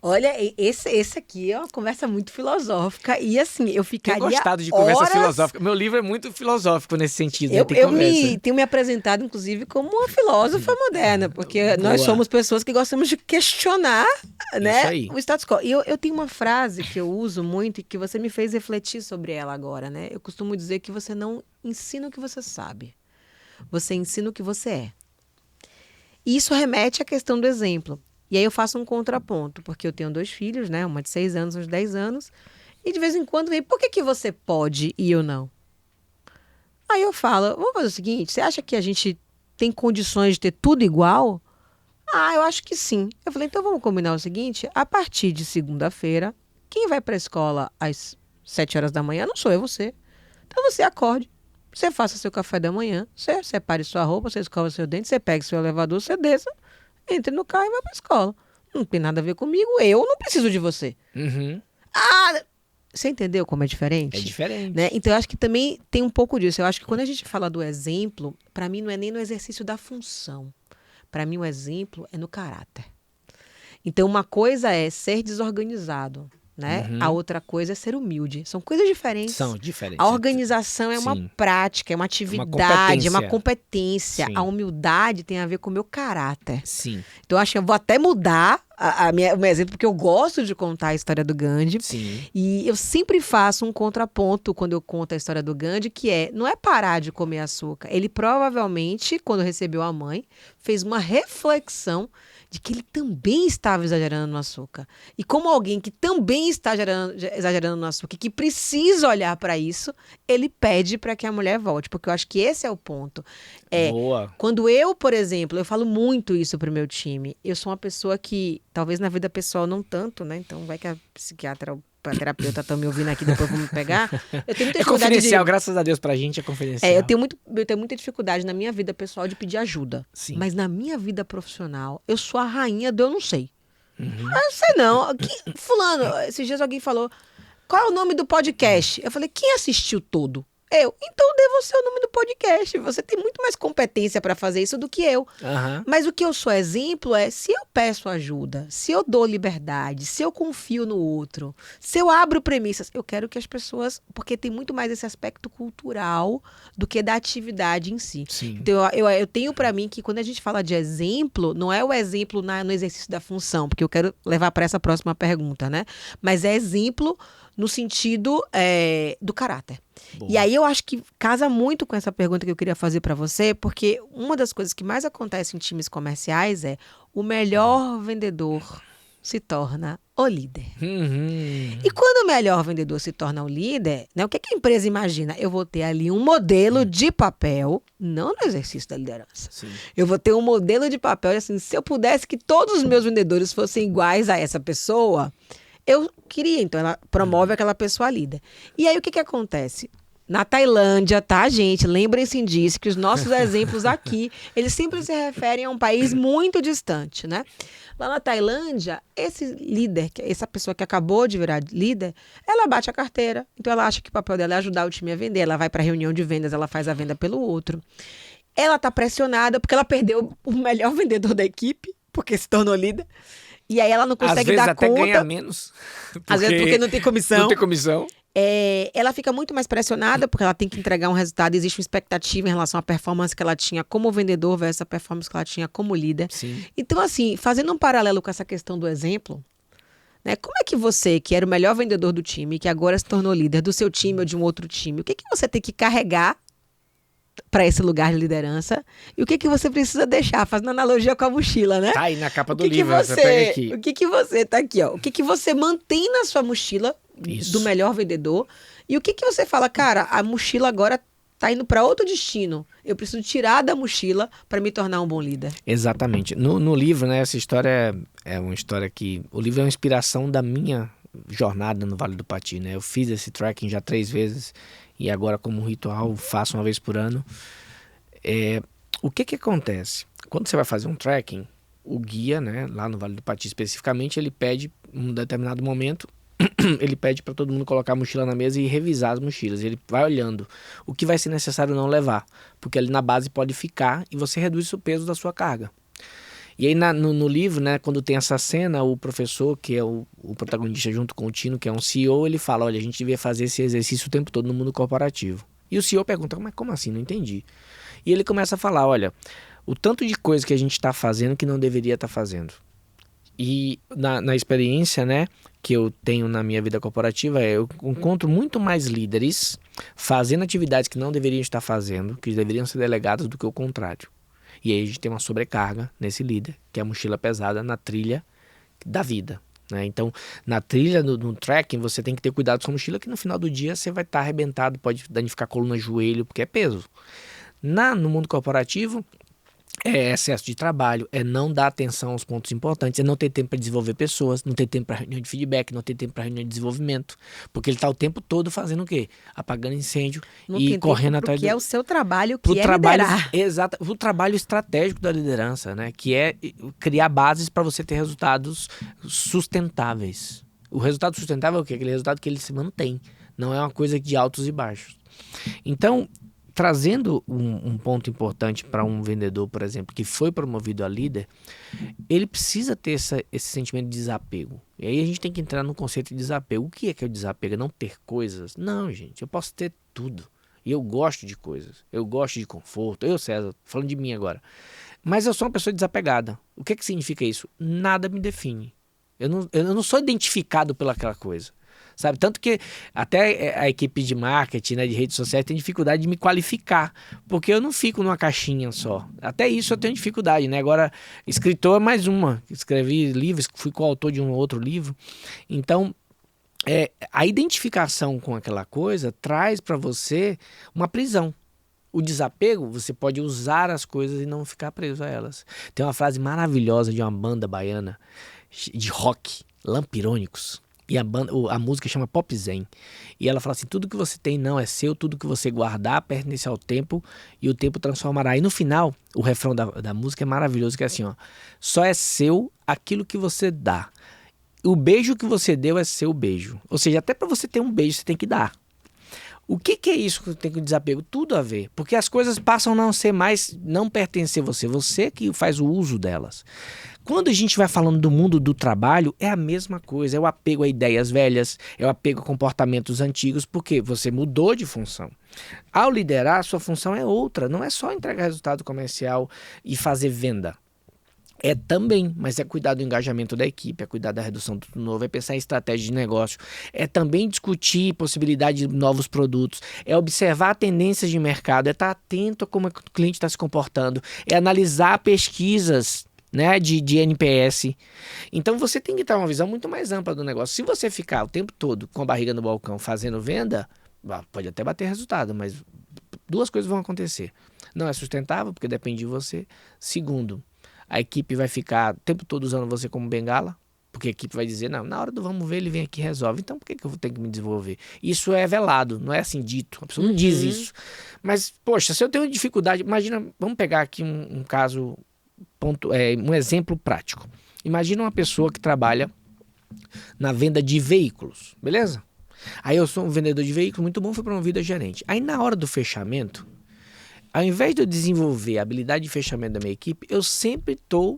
Olha, esse aqui é uma conversa muito filosófica e assim, eu ficaria Tenho gostado de conversa horas... filosófica. Meu livro é muito filosófico nesse sentido. Eu Tem tenho me apresentado, inclusive, como uma filósofa moderna, porque nós somos pessoas que gostamos de questionar, né, o status quo. E eu tenho uma frase que eu uso muito e que você me fez refletir sobre ela agora, né? Eu costumo dizer que você não ensina o que você sabe, você ensina o que você é. E isso remete à questão do exemplo. E aí eu faço um contraponto, porque eu tenho 2 filhos, né? Uma de 6 anos, uns 10 anos. E de vez em quando vem, por que você pode e eu não? Aí eu falo, vamos fazer o seguinte, você acha que a gente tem condições de ter tudo igual? Ah, eu acho que sim. Eu falei, então vamos combinar o seguinte, a partir de segunda-feira, quem vai para a escola às 7 horas da manhã não sou eu, você. Então você acorde, você faça seu café da manhã, você separe sua roupa, você escova seu dente, você pega seu elevador, você desça, entre no carro e vai para a escola. Não tem nada a ver comigo, eu não preciso de você. Uhum. Ah, você entendeu como é diferente? É diferente. Né? Então, eu acho que também tem um pouco disso. Eu acho que quando a gente fala do exemplo, para mim não é nem no exercício da função. Para mim, o exemplo é no caráter. Então, uma coisa é ser desorganizado, né? Uhum. A outra coisa é ser humilde. São coisas diferentes. São diferentes. A organização é uma prática, é uma atividade, é uma competência. Sim. A humildade tem a ver com o meu caráter. Sim. Então, eu acho que eu vou até mudar o meu exemplo, porque eu gosto de contar a história do Gandhi. Sim. E eu sempre faço um contraponto quando eu conto a história do Gandhi, que não é parar de comer açúcar. Ele provavelmente, quando recebeu a mãe, fez uma reflexão de que ele também estava exagerando no açúcar. E como alguém que também está exagerando no açúcar, que precisa olhar para isso, ele pede para que a mulher volte. Porque eu acho que esse é o ponto. Boa. Quando eu, por exemplo, eu falo muito isso pro meu time, eu sou uma pessoa que, talvez na vida pessoal não tanto, né? Então vai que a psiquiatra ou a terapeuta estão me ouvindo aqui, depois vão me pegar. Eu tenho muita dificuldade confidencial, graças a Deus pra gente é confidencial. Eu tenho muita dificuldade na minha vida pessoal de pedir ajuda. Sim. Mas na minha vida profissional, eu sou a rainha do eu não sei. Uhum. Eu não sei não. Fulano, esses dias alguém falou, qual é o nome do podcast? Eu falei, quem assistiu todo? Então dê você o nome do podcast. Você tem muito mais competência para fazer isso do que eu. Uhum. Mas o que eu sou exemplo é, se eu peço ajuda, se eu dou liberdade, se eu confio no outro, se eu abro premissas, eu quero que as pessoas... Porque tem muito mais esse aspecto cultural do que da atividade em si. Sim. Então eu tenho para mim que quando a gente fala de exemplo, não é o exemplo no exercício da função, porque eu quero levar para essa próxima pergunta, né? Mas é exemplo no sentido do caráter. Boa. E aí eu acho que casa muito com essa pergunta que eu queria fazer para você, porque uma das coisas que mais acontece em times comerciais é o melhor vendedor se torna o líder. Uhum. E quando o melhor vendedor se torna o líder, né, o que a empresa imagina? Eu vou ter ali um modelo de papel, não no exercício da liderança. Sim. Eu vou ter um modelo de papel, assim, se eu pudesse que todos os meus vendedores fossem iguais a essa pessoa... Eu queria, então ela promove aquela pessoa líder. E aí o que acontece? Na Tailândia, tá, gente? Lembrem-se disso, que os nossos exemplos aqui, eles sempre se referem a um país muito distante, né? Lá na Tailândia, esse líder, essa pessoa que acabou de virar líder, ela bate a carteira. Então, ela acha que o papel dela é ajudar o time a vender. Ela vai para a reunião de vendas, ela faz a venda pelo outro. Ela tá pressionada porque ela perdeu o melhor vendedor da equipe, porque se tornou líder. E aí ela não consegue Às vezes dar até conta. ganha menos. Às vezes porque não tem comissão. Não tem comissão. Ela fica muito mais pressionada porque ela tem que entregar um resultado. Existe uma expectativa em relação à performance que ela tinha como vendedor versus a performance que ela tinha como líder. Sim. Então, assim, fazendo um paralelo com essa questão do exemplo, né? Como é que você, que era o melhor vendedor do time, que agora se tornou líder do seu time ou de um outro time, o que você tem que carregar para esse lugar de liderança e o que você precisa deixar, fazendo analogia com a mochila, né? Tá aí na capa do O que livro, você pega aqui. O que você tá aqui, ó? O que você mantém na sua mochila Isso. do melhor vendedor e o que você fala, cara, a mochila agora tá indo para outro destino. Eu preciso tirar da mochila para me tornar um bom líder. Exatamente. No livro, né, essa história é uma história que... O livro é uma inspiração da minha jornada no Vale do Pati, né? Eu fiz esse trekking já 3 vezes e agora como ritual faço uma vez por ano. O que acontece? Quando você vai fazer um trekking, o guia, né, lá no Vale do Pati especificamente, ele pede, em um determinado momento, ele pede para todo mundo colocar a mochila na mesa e revisar as mochilas. Ele vai olhando o que vai ser necessário não levar, porque ali na base pode ficar e você reduz o peso da sua carga. E aí no livro, né, quando tem essa cena, o professor, que é o protagonista junto com o Tino, que é um CEO, ele fala, olha, a gente devia fazer esse exercício o tempo todo no mundo corporativo. E o CEO pergunta, mas como assim? Não entendi. E ele começa a falar, olha, o tanto de coisa que a gente está fazendo que não deveria estar fazendo. E na experiência, né, que eu tenho na minha vida corporativa, eu encontro muito mais líderes fazendo atividades que não deveriam estar fazendo, que deveriam ser delegadas, do que o contrário. E aí a gente tem uma sobrecarga nesse líder, que é a mochila pesada na trilha da vida, né? Então, na trilha, no trekking, você tem que ter cuidado com a sua mochila, que no final do dia você vai estar arrebentado, pode danificar a coluna, joelho, porque é peso. No mundo corporativo, é excesso de trabalho, é não dar atenção aos pontos importantes, é não ter tempo para desenvolver pessoas, não ter tempo para reunião de feedback, não ter tempo para reunião de desenvolvimento, porque ele está o tempo todo fazendo o quê? Apagando incêndio Não e tem correndo tempo atrás que é o seu trabalho, pro que é trabalho, liderar. exato, o trabalho estratégico da liderança, né? Que é criar bases para você ter resultados sustentáveis. O resultado sustentável é o quê? Aquele resultado que ele se mantém, não é uma coisa de altos e baixos. Então, trazendo um ponto importante para um vendedor, por exemplo, que foi promovido a líder, ele precisa ter esse sentimento de desapego. E aí a gente tem que entrar no conceito de desapego. O que é o desapego? É não ter coisas? Não, gente, eu posso ter tudo. E eu gosto de coisas. Eu gosto de conforto. Eu, César, falando de mim agora. Mas eu sou uma pessoa desapegada. O que significa isso? Nada me define. Eu não sou identificado pelaquela coisa. Sabe? Tanto que até a equipe de marketing, né, de redes sociais, tem dificuldade de me qualificar, porque eu não fico numa caixinha só. Até isso eu tenho dificuldade, né? Agora, escritor é mais uma. Escrevi livros, fui coautor de um outro livro. Então, a identificação com aquela coisa traz para você uma prisão. O desapego, você pode usar as coisas e não ficar preso a elas. Tem uma frase maravilhosa de uma banda baiana de rock, Lampirônicos. E a música chama Pop Zen. E ela fala assim, tudo que você tem não é seu, tudo que você guardar pertence ao tempo e o tempo transformará. E no final, o refrão da música é maravilhoso, que é assim, ó, só é seu aquilo que você dá. O beijo que você deu é seu beijo. Ou seja, até para você ter um beijo, você tem que dar. O que é isso que tem com desapego? Tudo a ver. Porque as coisas passam a não ser mais, não pertencer a você. Você que faz o uso delas. Quando a gente vai falando do mundo do trabalho, é a mesma coisa. É o apego a ideias velhas, é o apego a comportamentos antigos, porque você mudou de função. Ao liderar, sua função é outra. Não é só entregar resultado comercial e fazer venda. É também, mas é cuidar do engajamento da equipe, é cuidar da redução do novo, é pensar em estratégia de negócio, é também discutir possibilidade de novos produtos, é observar tendências de mercado, é estar atento a como o cliente está se comportando, é analisar pesquisas, né, de NPS. Então você tem que ter uma visão muito mais ampla do negócio. Se você ficar o tempo todo com a barriga no balcão fazendo venda, pode até bater resultado, mas 2 coisas vão acontecer. Não é sustentável, porque depende de você. Segundo, a equipe vai ficar o tempo todo usando você como bengala, Porque a equipe vai dizer, não, na hora do vamos ver, ele vem aqui e resolve. Então, por que eu vou ter que me desenvolver? Isso é velado, não é assim dito. A pessoa não diz isso. Mas, poxa, se eu tenho dificuldade... Imagina, vamos pegar aqui um caso, um exemplo prático. Imagina uma pessoa que trabalha na venda de veículos, beleza? Aí eu sou um vendedor de veículos muito bom, fui promovido a gerente. Aí, na hora do fechamento, ao invés de eu desenvolver a habilidade de fechamento da minha equipe, eu sempre estou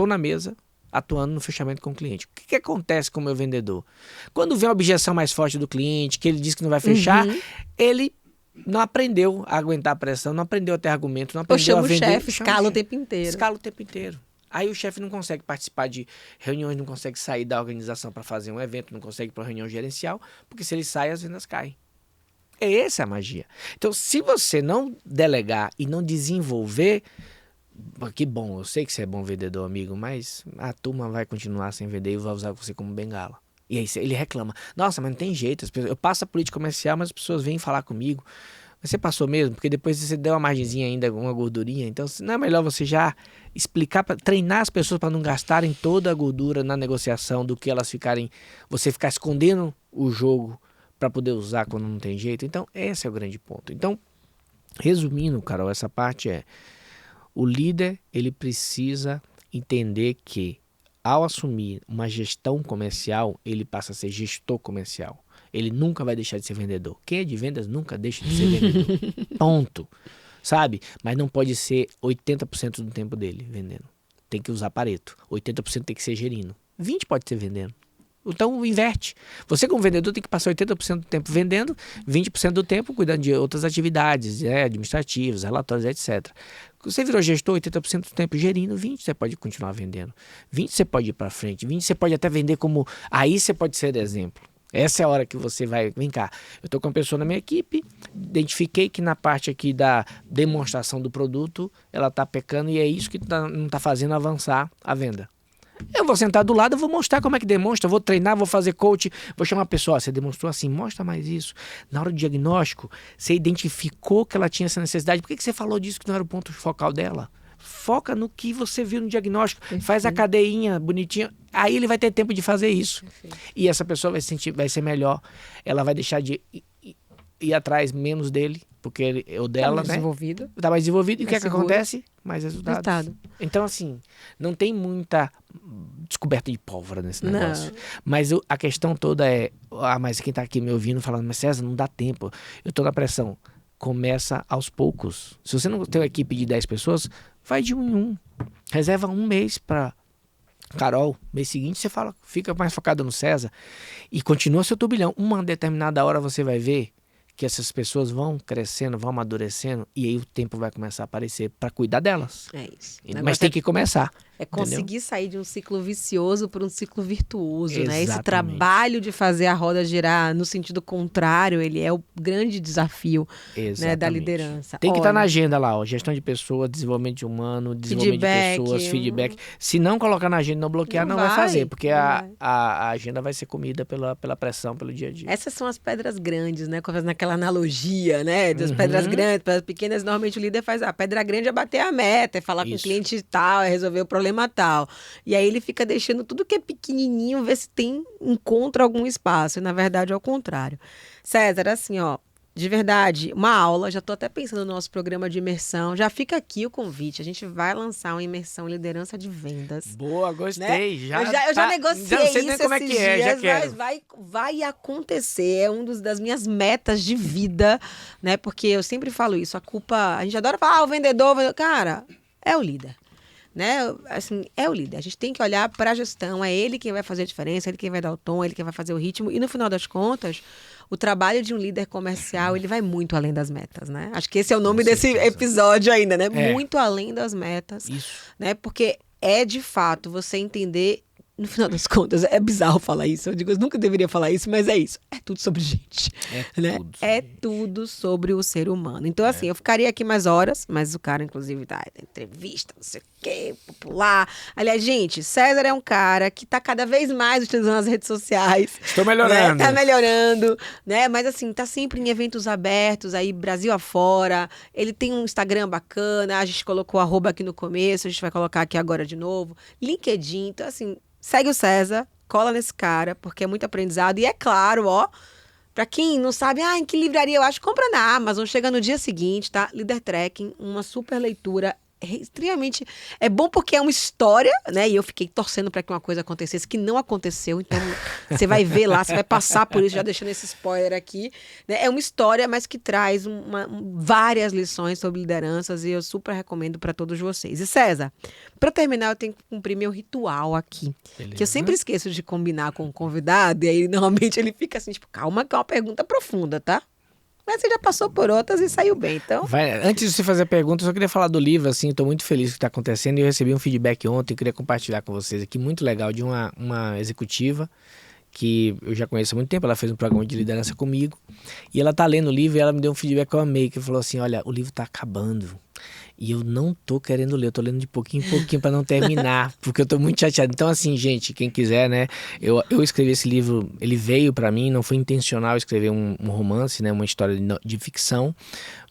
na mesa atuando no fechamento com o cliente. O que acontece com o meu vendedor? Quando vem a objeção mais forte do cliente, que ele diz que não vai fechar, ele não aprendeu a aguentar a pressão, não aprendeu a ter argumento, não aprendeu a vender. Chama o chefe, escala o tempo inteiro. Escala o tempo inteiro. Aí o chefe não consegue participar de reuniões, não consegue sair da organização para fazer um evento, não consegue ir para uma reunião gerencial, porque se ele sai, as vendas caem. Essa é a magia. Então, se você não delegar e não desenvolver... Que bom, eu sei que você é bom vendedor, amigo, mas a turma vai continuar sem vender e vai usar você como bengala. E aí ele reclama, nossa, mas não tem jeito, eu passo a política comercial, mas as pessoas vêm falar comigo. Mas você passou mesmo? Porque depois você deu uma margenzinha ainda, uma gordurinha, então não é melhor você já explicar, treinar as pessoas para não gastarem toda a gordura na negociação do que elas você ficar escondendo o jogo para poder usar quando não tem jeito? Então esse é o grande ponto. Então, resumindo, Carol, essa parte o líder, ele precisa entender que, ao assumir uma gestão comercial, ele passa a ser gestor comercial. Ele nunca vai deixar de ser vendedor. Quem é de vendas nunca deixa de ser vendedor. Ponto. Sabe? Mas não pode ser 80% do tempo dele vendendo. Tem que usar Pareto. 80% tem que ser gerindo. 20% pode ser vendendo. Então, inverte. Você, como vendedor, tem que passar 80% do tempo vendendo, 20% do tempo cuidando de outras atividades, administrativas, relatórios, etc. Você virou gestor, 80% do tempo gerindo, 20% você pode continuar vendendo. 20% você pode ir para frente, 20% você pode até vender como... Aí você pode ser exemplo. Essa é a hora que você vai... Vem cá, eu estou com uma pessoa na minha equipe, identifiquei que na parte aqui da demonstração do produto, ela está pecando e é isso que não está fazendo avançar a venda. Eu vou sentar do lado, eu vou mostrar como é que demonstra, vou treinar, vou fazer coach, vou chamar a pessoa, você demonstrou assim, mostra mais isso. Na hora do diagnóstico, você identificou que ela tinha essa necessidade, por que você falou disso que não era o ponto focal dela? Foca no que você viu no diagnóstico, perfeito. Faz a cadeinha bonitinha, aí ele vai ter tempo de fazer isso. Perfeito. E essa pessoa vai ser melhor, ela vai deixar de ir atrás menos dele, porque o dela, tá desenvolvido. Tá mais desenvolvido. E o que é que acontece? Mais resultados. Então, assim, não tem muita descoberta de pólvora nesse negócio. Não. Mas a questão toda mas quem tá aqui me ouvindo falando, mas César, não dá tempo. Eu tô na pressão. Começa aos poucos. Se você não tem uma equipe de 10 pessoas, vai de 1 em 1. Reserva 1 mês para Carol. Mês seguinte você fica mais focado no César e continua seu turbilhão. Uma determinada hora você vai ver que essas pessoas vão crescendo, vão amadurecendo, e aí o tempo vai começar a aparecer para cuidar delas. É isso. Mas tem que começar. É conseguir entendeu? Sair de um ciclo vicioso para um ciclo virtuoso, Exatamente. Né? Esse trabalho de fazer a roda girar no sentido contrário, ele é o grande desafio, né, da liderança. Tem que estar na agenda lá, gestão de pessoas, desenvolvimento humano, desenvolvimento de pessoas, feedback. Se não colocar na agenda e não bloquear, não vai fazer, porque a agenda vai ser comida pela pressão, pelo dia a dia. Essas são as pedras grandes, né? Fazendo aquela analogia, né? Das pedras grandes, pedras pequenas, normalmente o líder faz, a pedra grande é bater a meta, é falar com o cliente tal, é resolver o problema tal. E aí ele fica deixando tudo que é pequenininho, ver se encontra algum espaço. E na verdade é o contrário. César, assim, ó, de verdade, uma aula, já tô até pensando no nosso programa de imersão, já fica aqui o convite, a gente vai lançar uma imersão liderança de vendas. Boa, gostei. Né? Eu já negociei não sei isso como esses é que é, dias, já quero. Mas vai acontecer, é das minhas metas de vida, né? Porque eu sempre falo isso, a gente adora falar, o vendedor, cara, é o líder. Né? Assim, é o líder. A gente tem que olhar para a gestão. É ele quem vai fazer a diferença, é ele quem vai dar o tom, é ele quem vai fazer o ritmo. E no final das contas, o trabalho de um líder comercial, ele vai muito além das metas, né? Acho que esse é o nome desse episódio ainda, né? Muito além das metas. Isso. Né? Porque de fato, você entender. No final das contas, é bizarro falar isso. Eu digo, eu nunca deveria falar isso, mas é isso. É tudo sobre gente. Tudo sobre o ser humano. Então, assim, eu ficaria aqui mais horas, mas o cara, inclusive, tá entrevista, não sei o quê, popular. Aliás, gente, César é um cara que tá cada vez mais utilizando as redes sociais. Estou melhorando. Né? Tá melhorando, né? Mas, assim, tá sempre em eventos abertos, aí Brasil afora. Ele tem um Instagram bacana, a gente colocou @ aqui no começo, a gente vai colocar aqui agora de novo. LinkedIn, então, assim... segue o César, cola nesse cara, porque é muito aprendizado. E é claro, ó, pra quem não sabe, em que livraria eu acho, compra na Amazon, chega no dia seguinte, tá? Líder Tracking, uma super leitura. Extremamente é bom porque é uma história, né? E eu fiquei torcendo para que uma coisa acontecesse que não aconteceu. Então você vai ver lá, você vai passar por isso, já deixando esse spoiler aqui, né? É uma história, mas que traz várias lições sobre lideranças e eu super recomendo para todos vocês. E César, para terminar, eu tenho que cumprir meu ritual aqui, Beleza. que eu sempre esqueço de combinar com o convidado e aí normalmente ele fica assim, tipo, calma, que é uma pergunta profunda, tá? Mas você já passou por outras e saiu bem, então... Antes de você fazer a pergunta, eu só queria falar do livro, assim, estou muito feliz com o que está acontecendo e eu recebi um feedback ontem, queria compartilhar com vocês aqui, muito legal, de uma executiva que eu já conheço há muito tempo, ela fez um programa de liderança comigo e ela tá lendo o livro e ela me deu um feedback que eu amei, que falou assim, olha, o livro tá acabando e eu não tô querendo ler, eu tô lendo de pouquinho em pouquinho para não terminar, porque eu tô muito chateado. Então assim, gente, quem quiser, né, eu escrevi esse livro, ele veio para mim, não foi intencional escrever um romance, né, uma história de ficção,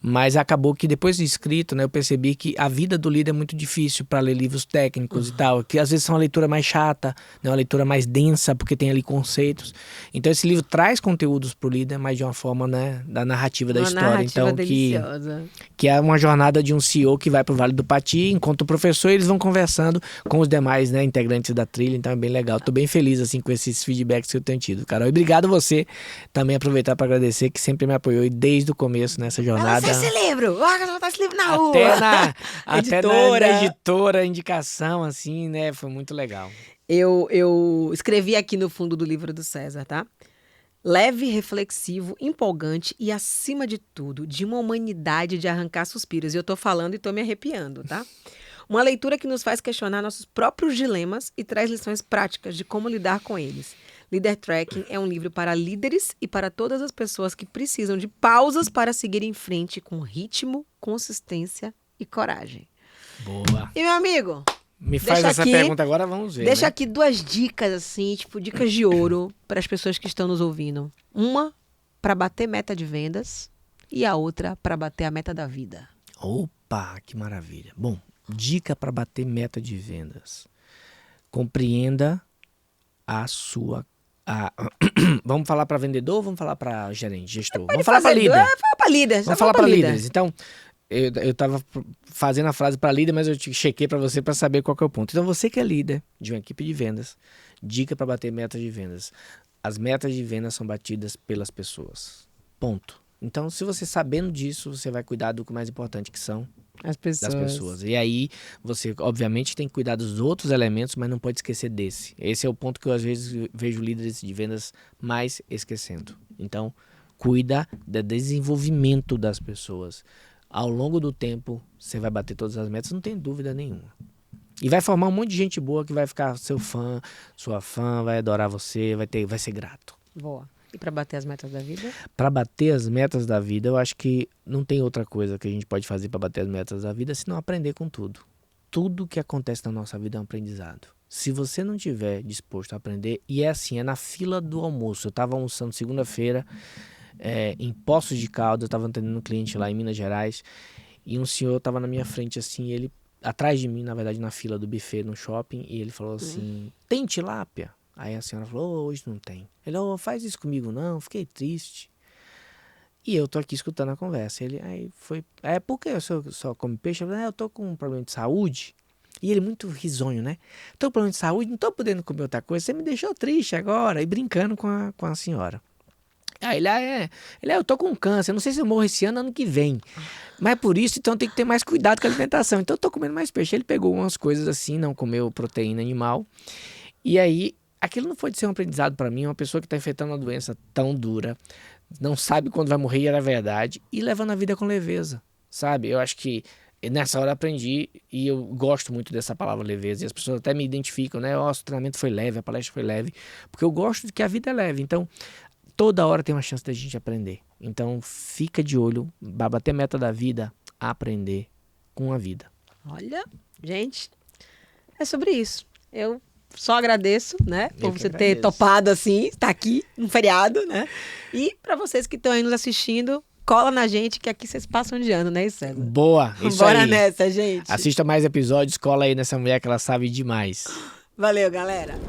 mas acabou que depois de escrito, né, eu percebi que a vida do líder é muito difícil para ler livros técnicos e tal, que às vezes são uma leitura mais chata, né, uma leitura mais densa, porque tem ali conceitos. Então esse livro traz conteúdos pro líder, mas de uma forma, né, da narrativa da história. Narrativa então deliciosa. que é uma jornada de um CEO que vai pro Vale do Pati, enquanto o professor, eles vão conversando com os demais, né, integrantes da trilha, então é bem legal. Tô bem feliz assim com esses feedbacks que eu tenho tido, Carol. E obrigado você também, aproveitar para agradecer que sempre me apoiou desde o começo nessa jornada. Esse livro, vou botar esse livro na rua. Até na editora, indicação, assim, né? Foi muito legal. Eu escrevi aqui no fundo do livro do César, tá? Leve, reflexivo, empolgante e, acima de tudo, de uma humanidade de arrancar suspiros. E eu tô falando e tô me arrepiando, tá? Uma leitura que nos faz questionar nossos próprios dilemas e traz lições práticas de como lidar com eles. Líder Tracking é um livro para líderes e para todas as pessoas que precisam de pausas para seguir em frente com ritmo, consistência e coragem. Boa. E, meu amigo, me faz essa pergunta agora, vamos ver. Deixa né? aqui 2 dicas, assim, tipo, dicas de ouro para as pessoas que estão nos ouvindo. Uma para bater meta de vendas e a outra para bater a meta da vida. Opa, que maravilha. Bom, dica para bater meta de vendas. Compreenda a sua... Vamos falar para vendedor ou vamos falar para gerente, gestor? Vamos falar para líder. Fala para líder. Vamos falar para líderes. Então, eu estava fazendo a frase para líder, mas eu chequei para você para saber qual que é o ponto. Então, você que é líder de uma equipe de vendas, dica para bater metas de vendas. As metas de vendas são batidas pelas pessoas. Ponto. Então, se você sabendo disso, você vai cuidar do que mais importante, que são as pessoas. Das pessoas. E aí, você, obviamente, tem que cuidar dos outros elementos, mas não pode esquecer desse. Esse é o ponto que eu, às vezes, vejo líderes de vendas mais esquecendo. Então, cuida do desenvolvimento das pessoas. Ao longo do tempo, você vai bater todas as metas, não tem dúvida nenhuma. E vai formar um monte de gente boa que vai ficar seu fã, sua fã, vai adorar você, vai ser grato. Boa. E para bater as metas da vida? Para bater as metas da vida, eu acho que não tem outra coisa que a gente pode fazer para bater as metas da vida senão aprender com tudo. Tudo que acontece na nossa vida é um aprendizado. Se você não tiver disposto a aprender, e é assim, é na fila do almoço. Eu estava almoçando segunda-feira em Poços de Caldas, eu estava atendendo um cliente lá em Minas Gerais, e um senhor estava na minha frente assim, ele atrás de mim, na verdade, na fila do buffet no shopping, e ele falou assim, tem tilápia? Aí a senhora falou, hoje não tem. Ele, faz isso comigo não, fiquei triste. E eu tô aqui escutando a conversa. Ele, aí foi, por que o senhor só come peixe? Eu falei, eu tô com um problema de saúde. E ele muito risonho, né? Tô com problema de saúde, não tô podendo comer outra coisa, você me deixou triste agora. E brincando com a senhora. Aí ele, eu tô com câncer, não sei se eu morro esse ano que vem. Mas por isso, então tem que ter mais cuidado com a alimentação. Então eu tô comendo mais peixe. Ele pegou umas coisas assim, não comeu proteína animal. E aí, aquilo não foi de ser um aprendizado para mim, uma pessoa que está enfrentando uma doença tão dura, não sabe quando vai morrer, e era verdade, e levando a vida com leveza, sabe? Eu acho que nessa hora eu aprendi, e eu gosto muito dessa palavra leveza, e as pessoas até me identificam, né? O treinamento foi leve, a palestra foi leve, porque eu gosto de que a vida é leve, então toda hora tem uma chance da gente aprender. Então fica de olho, bater a meta da vida, aprender com a vida. Olha, gente, é sobre isso. Eu só agradeço, né, por você ter topado assim, estar aqui, um feriado, né? E para vocês que estão aí nos assistindo, cola na gente que aqui vocês passam de ano, né, César? Boa, isso Bora aí. nessa, gente. Assista mais episódios, cola aí nessa mulher que ela sabe demais. Valeu, galera.